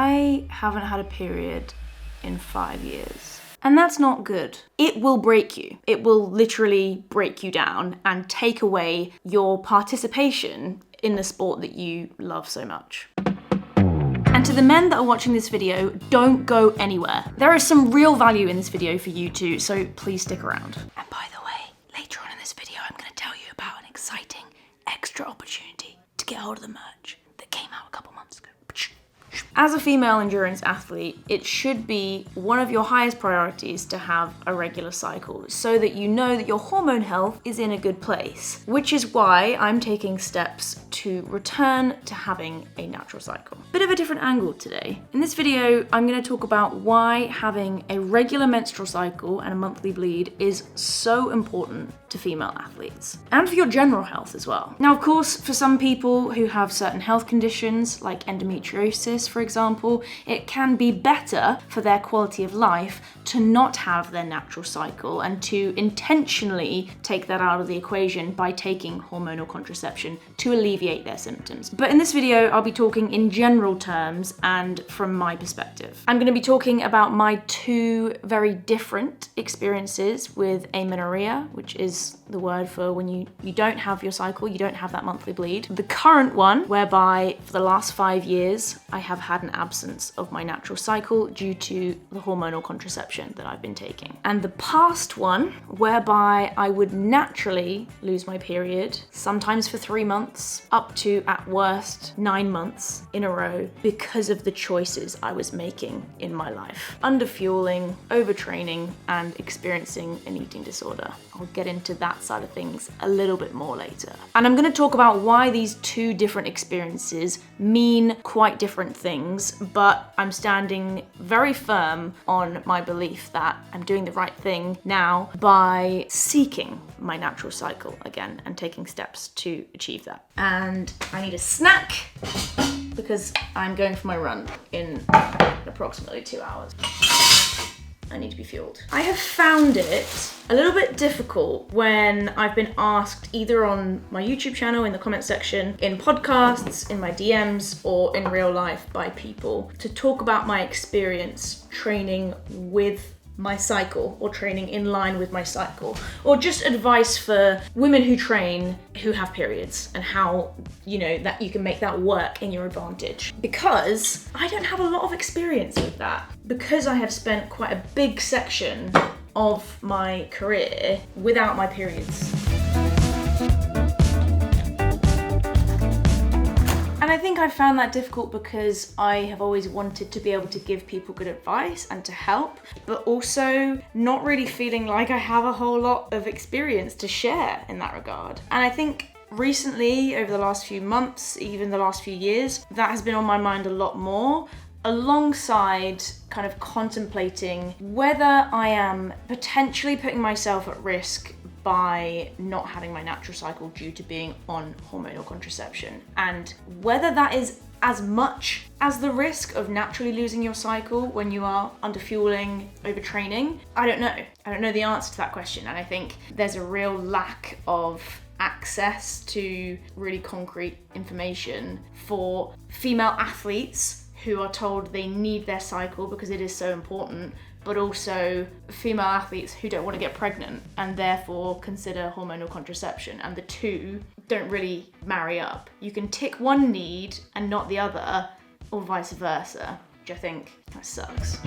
I haven't had a period in 5 years. And that's not good. It will break you. It will literally break you down and take away your participation in the sport that you love so much. And to the men that are watching this video, don't go anywhere. There is some real value in this video for you too, so please stick around. And by the way, later on in this video, I'm going to tell you about an exciting extra opportunity to get hold of the merch that came out a couple months ago. As a female endurance athlete, it should be one of your highest priorities to have a regular cycle so that you know that your hormone health is in a good place, which is why I'm taking steps to return to having a natural cycle. Bit of a different angle today. In this video, I'm going to talk about why having a regular menstrual cycle and a monthly bleed is so important to female athletes and for your general health as well. Now, of course, for some people who have certain health conditions like endometriosis, for example, it can be better for their quality of life to not have their natural cycle and to intentionally take that out of the equation by taking hormonal contraception to alleviate their symptoms. But in this video, I'll be talking in general terms and from my perspective. I'm going to be talking about my two very different experiences with amenorrhea, which is the word for when you don't have your cycle, you don't have that monthly bleed. The current one, whereby for the last 5 years, I have had an absence of my natural cycle due to the hormonal contraception that I've been taking. And the past one, whereby I would naturally lose my period, sometimes for 3 months, up to at worst 9 months in a row because of the choices I was making in my life. Underfueling, overtraining, and experiencing an eating disorder. I'll get into that side of things a little bit more later. And I'm going to talk about why these two different experiences mean quite different things, but I'm standing very firm on my belief that I'm doing the right thing now by seeking my natural cycle again and taking steps to achieve that. And I need a snack because I'm going for my run in approximately 2 hours. I need to be fueled. I have found it a little bit difficult when I've been asked either on my YouTube channel, in the comment section, in podcasts, in my DMs, or in real life by people to talk about my experience training with my cycle or training in line with my cycle, or just advice for women who train who have periods and how, that you can make that work in your advantage. Because I don't have a lot of experience with that, because I have spent quite a big section of my career without my periods. And I think I found that difficult because I have always wanted to be able to give people good advice and to help, but also not really feeling like I have a whole lot of experience to share in that regard. And I think recently, over the last few months, even the last few years, that has been on my mind a lot more, alongside kind of contemplating whether I am potentially putting myself at risk by not having my natural cycle due to being on hormonal contraception, and whether that is as much as the risk of naturally losing your cycle when you are underfueling, overtraining. I don't know. I don't know the answer to that question, and I think there's a real lack of access to really concrete information for female athletes who are told they need their cycle because it is so important, but also female athletes who don't want to get pregnant and therefore consider hormonal contraception, and the two don't really marry up. You can tick one need and not the other, or vice versa, which I think kind of sucks.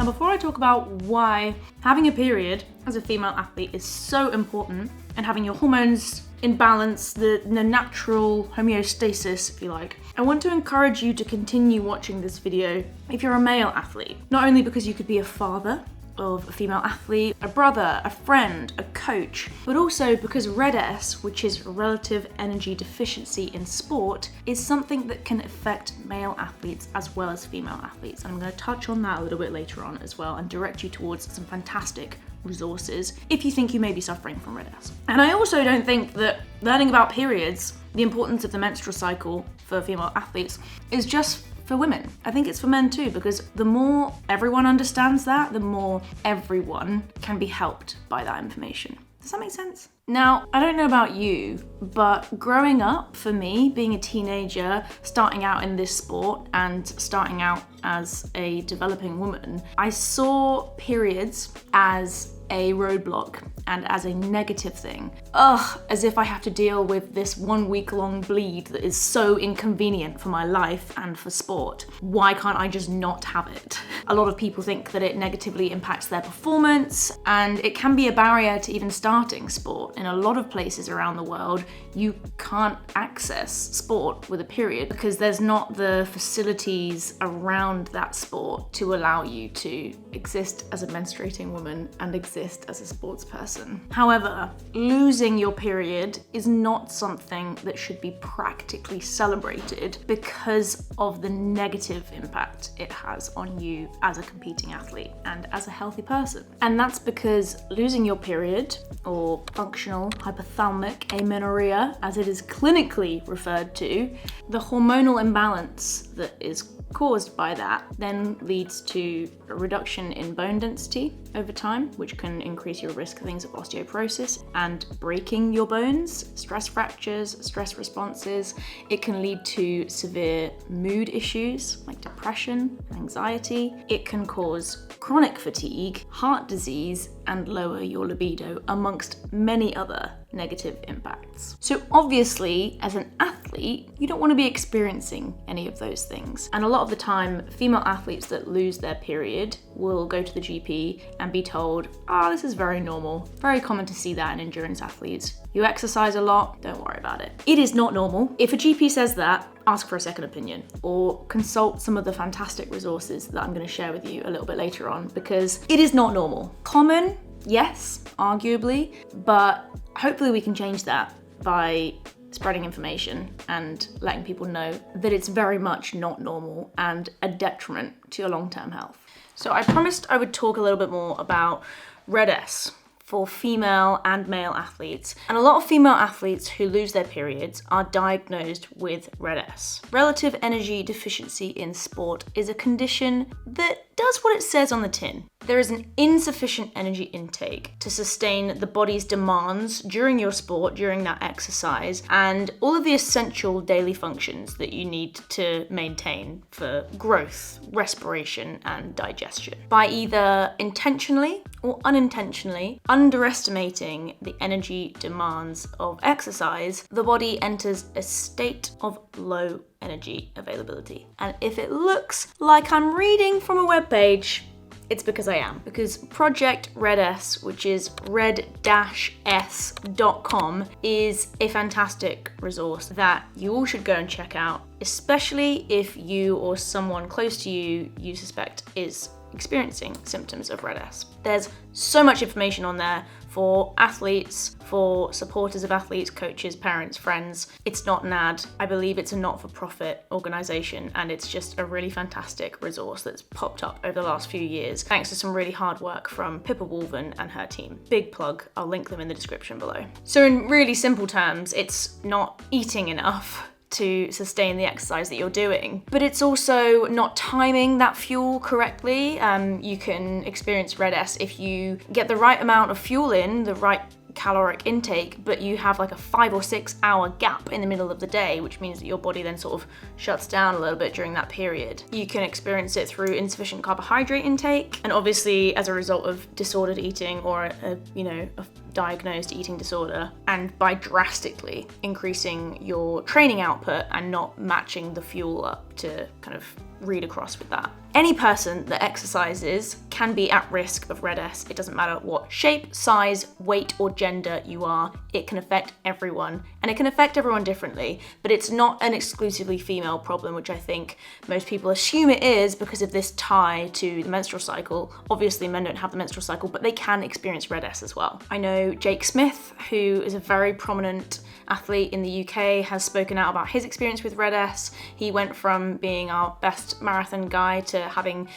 Before I talk about why having a period as a female athlete is so important and having your hormones in balance, the natural homeostasis, if you like, I want to encourage you to continue watching this video if you're a male athlete. Not only because you could be a father of a female athlete, a brother, a friend, a coach, but also because RED-S, which is relative energy deficiency in sport, is something that can affect male athletes as well as female athletes. And I'm going to touch on that a little bit later on as well and direct you towards some fantastic resources if you think you may be suffering from RED-S. And I also don't think that learning about periods, the importance of the menstrual cycle for female athletes, is just for women. I think it's for men too, because the more everyone understands that, the more everyone can be helped by that information. Does that make sense? Now, I don't know about you, but growing up, for me, being a teenager, starting out in this sport and starting out as a developing woman, I saw periods as a roadblock and as a negative thing. As if I have to deal with this 1 week long bleed that is so inconvenient for my life and for sport. Why can't I just not have it? A lot of people think that it negatively impacts their performance, and it can be a barrier to even starting sport. In a lot of places around the world, you can't access sport with a period because there's not the facilities around that sport to allow you to exist as a menstruating woman and exist as a sports person. However, losing your period is not something that should be practically celebrated because of the negative impact it has on you as a competing athlete and as a healthy person. And that's because losing your period, or functional hypothalamic amenorrhea, as it is clinically referred to, the hormonal imbalance that is caused by that then leads to a reduction in bone density over time, which can increase your risk of things like osteoporosis and breaking your bones, stress fractures, stress responses. It can lead to severe mood issues like depression, anxiety. It can cause chronic fatigue, heart disease, and lower your libido, amongst many other negative impacts. So obviously, as an athlete, you don't want to be experiencing any of those things. And a lot of the time, female athletes that lose their period will go to the GP and be told, this is very normal. Very common to see that in endurance athletes. You exercise a lot, don't worry about it. It is not normal. If a GP says that, ask for a second opinion or consult some of the fantastic resources that I'm going to share with you a little bit later on, because it is not normal. Common, yes, arguably, but hopefully we can change that by spreading information and letting people know that it's very much not normal and a detriment to your long-term health. So I promised I would talk a little bit more about RED-S for female and male athletes. And a lot of female athletes who lose their periods are diagnosed with RED-S. Relative energy deficiency in sport is a condition that does what it says on the tin. There is an insufficient energy intake to sustain the body's demands during your sport, during that exercise, and all of the essential daily functions that you need to maintain for growth, respiration, and digestion. By either intentionally or unintentionally underestimating the energy demands of exercise, the body enters a state of low energy availability. And if it looks like I'm reading from a webpage, it's because I am. Because Project RED-S, which is red-s.com, is a fantastic resource that you all should go and check out, especially if you or someone close to you suspect is experiencing symptoms of RED-S. There's so much information on there for athletes, for supporters of athletes, coaches, parents, friends. It's not an ad. I believe it's a not-for-profit organisation, and it's just a really fantastic resource that's popped up over the last few years thanks to some really hard work from Bowden and her team. Big plug. I'll link them in the description below. So in really simple terms, it's not eating enough to sustain the exercise that you're doing, but it's also not timing that fuel correctly. You can experience RED-S if you get the right amount of fuel in, the right caloric intake, but you have like a 5 or 6 hour gap in the middle of the day, which means that your body then sort of shuts down a little bit during that period. You can experience it through insufficient carbohydrate intake, and obviously as a result of disordered eating or a diagnosed eating disorder, and by drastically increasing your training output and not matching the fuel up to kind of read across with that. Any person that exercises can be at risk of RED-S. It doesn't matter what shape, size, weight, or gender you are. It can affect everyone, and it can affect everyone differently, but it's not an exclusively female problem, which I think most people assume it is because of this tie to the menstrual cycle. Obviously, men don't have the menstrual cycle, but they can experience RED-S as well. I know Jake Smith, who is a very prominent athlete in the UK, has spoken out about his experience with RED-S. He went from being our best marathon guy to having,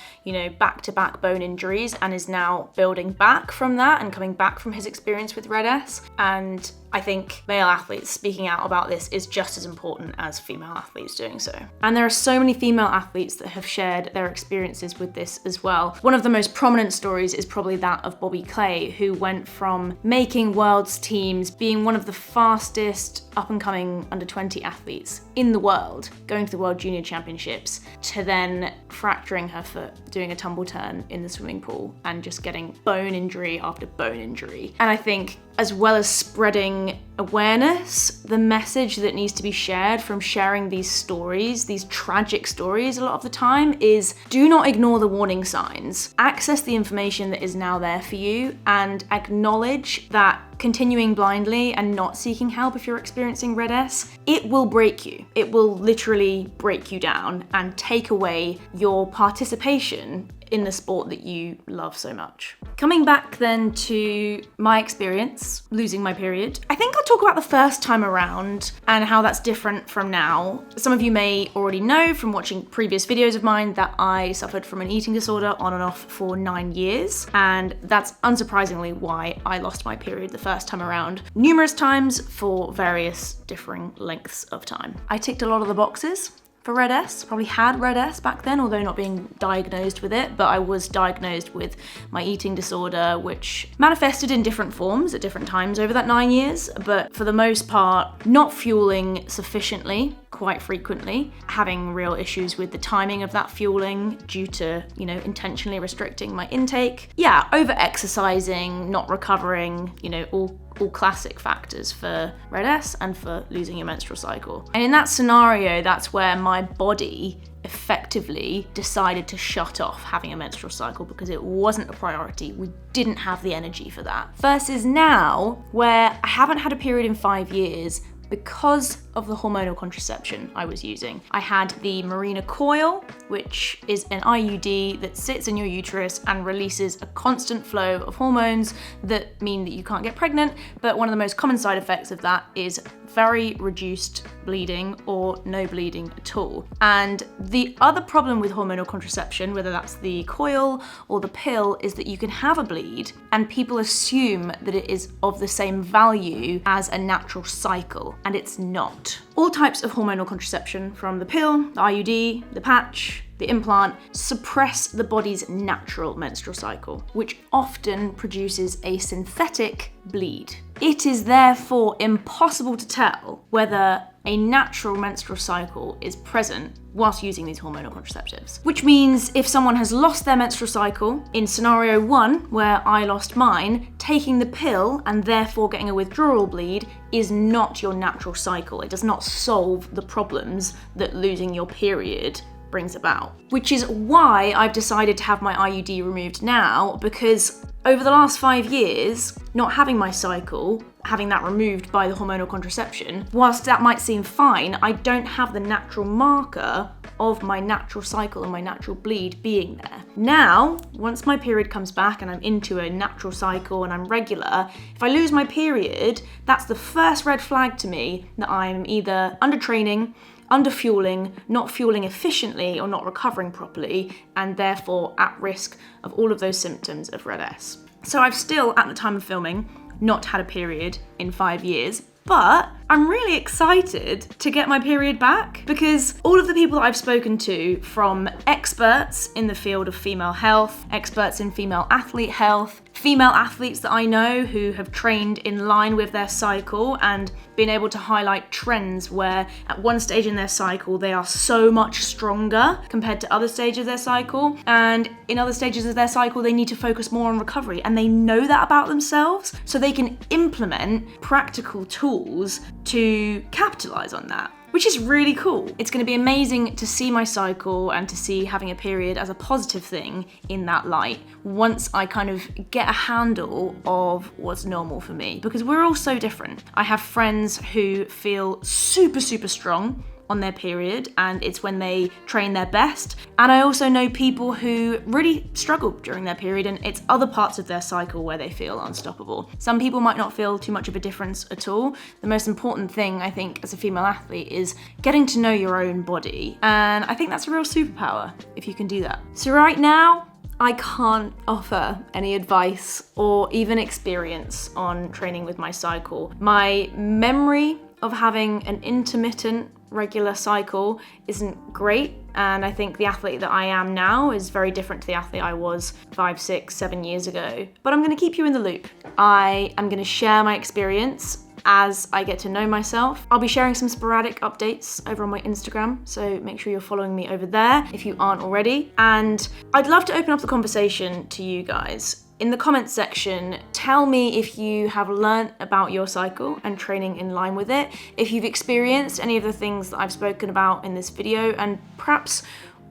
back-to-back bone injuries, and is now building back from that and coming back from his experience with RED-S. And I think male athletes speaking out about this is just as important as female athletes doing so. And there are so many female athletes that have shared their experiences with this as well. One of the most prominent stories is probably that of Bobby Clay, who went from making world's teams, being one of the fastest up-and-coming under-20 athletes in the world, going to the World Junior Championships, to then fracturing her foot, doing a tumble turn in the swimming pool and just getting bone injury after bone injury. And I think, as well as spreading awareness, the message that needs to be shared from sharing these stories, these tragic stories a lot of the time, is do not ignore the warning signs. Access the information that is now there for you and acknowledge that continuing blindly and not seeking help if you're experiencing Red S, it will break you. It will literally break you down and take away your participation in the sport that you love so much. Coming back then to my experience losing my period, I think I'll talk about the first time around and how that's different from now. Some of you may already know from watching previous videos of mine that I suffered from an eating disorder on and off for 9 years, and that's unsurprisingly why I lost my period the first time around, numerous times for various differing lengths of time. I ticked a lot of the boxes for Red S, probably had Red S back then, although not being diagnosed with it, but I was diagnosed with my eating disorder, which manifested in different forms at different times over that 9 years, but for the most part, not fueling sufficiently, quite frequently, having real issues with the timing of that fueling due to, intentionally restricting my intake. Yeah, over-exercising, not recovering, all classic factors for Red S and for losing your menstrual cycle. And in that scenario, that's where my body effectively decided to shut off having a menstrual cycle because it wasn't a priority. We didn't have the energy for that. Versus now, where I haven't had a period in 5 years, because of the hormonal contraception I was using. I had the Mirena coil, which is an IUD that sits in your uterus and releases a constant flow of hormones that mean that you can't get pregnant, but one of the most common side effects of that is very reduced bleeding or no bleeding at all. And the other problem with hormonal contraception, whether that's the coil or the pill, is that you can have a bleed and people assume that it is of the same value as a natural cycle, and it's not. All types of hormonal contraception, from the pill, the IUD, the patch, the implant, suppress the body's natural menstrual cycle, which often produces a synthetic bleed. It is therefore impossible to tell whether a natural menstrual cycle is present whilst using these hormonal contraceptives. Which means if someone has lost their menstrual cycle, in scenario 1, where I lost mine, taking the pill and therefore getting a withdrawal bleed is not your natural cycle. It does not solve the problems that losing your period brings about. Which is why I've decided to have my IUD removed now, because over the last 5 years, not having my cycle, having that removed by the hormonal contraception, whilst that might seem fine, I don't have the natural marker of my natural cycle and my natural bleed being there. Now, once my period comes back and I'm into a natural cycle and I'm regular, if I lose my period, that's the first red flag to me that I'm either under training, under fueling, not fueling efficiently, or not recovering properly, and therefore at risk of all of those symptoms of Red S. So I've still, at the time of filming, not had a period in 5 years, but I'm really excited to get my period back, because all of the people that I've spoken to, from experts in the field of female health, experts in female athlete health, female athletes that I know who have trained in line with their cycle and been able to highlight trends where at one stage in their cycle they are so much stronger compared to other stages of their cycle, and in other stages of their cycle they need to focus more on recovery, and they know that about themselves, so they can implement practical tools to capitalize on that, which is really cool. It's going to be amazing to see my cycle and to see having a period as a positive thing in that light once I kind of get a handle of what's normal for me, because we're all so different. I have friends who feel super strong on their period, and it's when they train their best. And I also know people who really struggle during their period, and it's other parts of their cycle where they feel unstoppable. Some people might not feel too much of a difference at all. The most important thing, I think, as a female athlete is getting to know your own body. And I think that's a real superpower if you can do that. So right now, I can't offer any advice or even experience on training with my cycle. My memory of having an intermittent regular cycle isn't great, and I think the athlete that I am now is very different to the athlete I was 5, 6, 7 years ago. But I'm gonna keep you in the loop. I am gonna share my experience as I get to know myself. I'll be sharing some sporadic updates over on my Instagram, so make sure you're following me over there if you aren't already. And I'd love to open up the conversation to you guys. In the comments section, tell me if you have learnt about your cycle and training in line with it, if you've experienced any of the things that I've spoken about in this video, and perhaps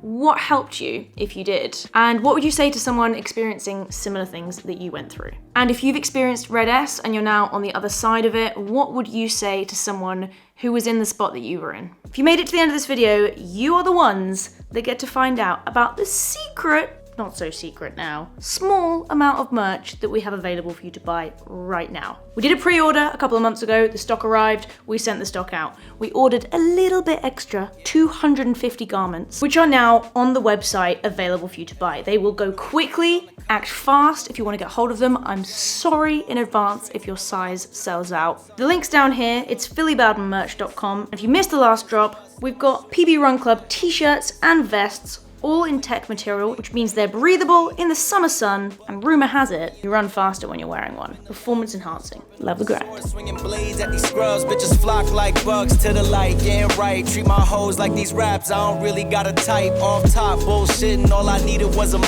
what helped you if you did? And what would you say to someone experiencing similar things that you went through? And if you've experienced Red S and you're now on the other side of it, what would you say to someone who was in the spot that you were in? If you made it to the end of this video, you are the ones that get to find out about the secret, not so secret now, small amount of merch that we have available for you to buy right now. We did a pre-order a couple of months ago, the stock arrived, we sent the stock out. We ordered a little bit extra, 250 garments, which are now on the website available for you to buy. They will go quickly, act fast if you want to get hold of them. I'm sorry in advance if your size sells out. The link's down here, it's philybowdenmerch.com. If you missed the last drop, we've got PB Run Club t-shirts and vests, all in tech material, which means they're breathable in the summer sun, and rumor has it, you run faster when you're wearing one. Performance enhancing. Love the grind. Swinging blades at these scrubs, bitches flock like bugs to the light, getting right. Treat my hoes like these raps, I don't really got a type. Off top, bullshitting, all I needed was a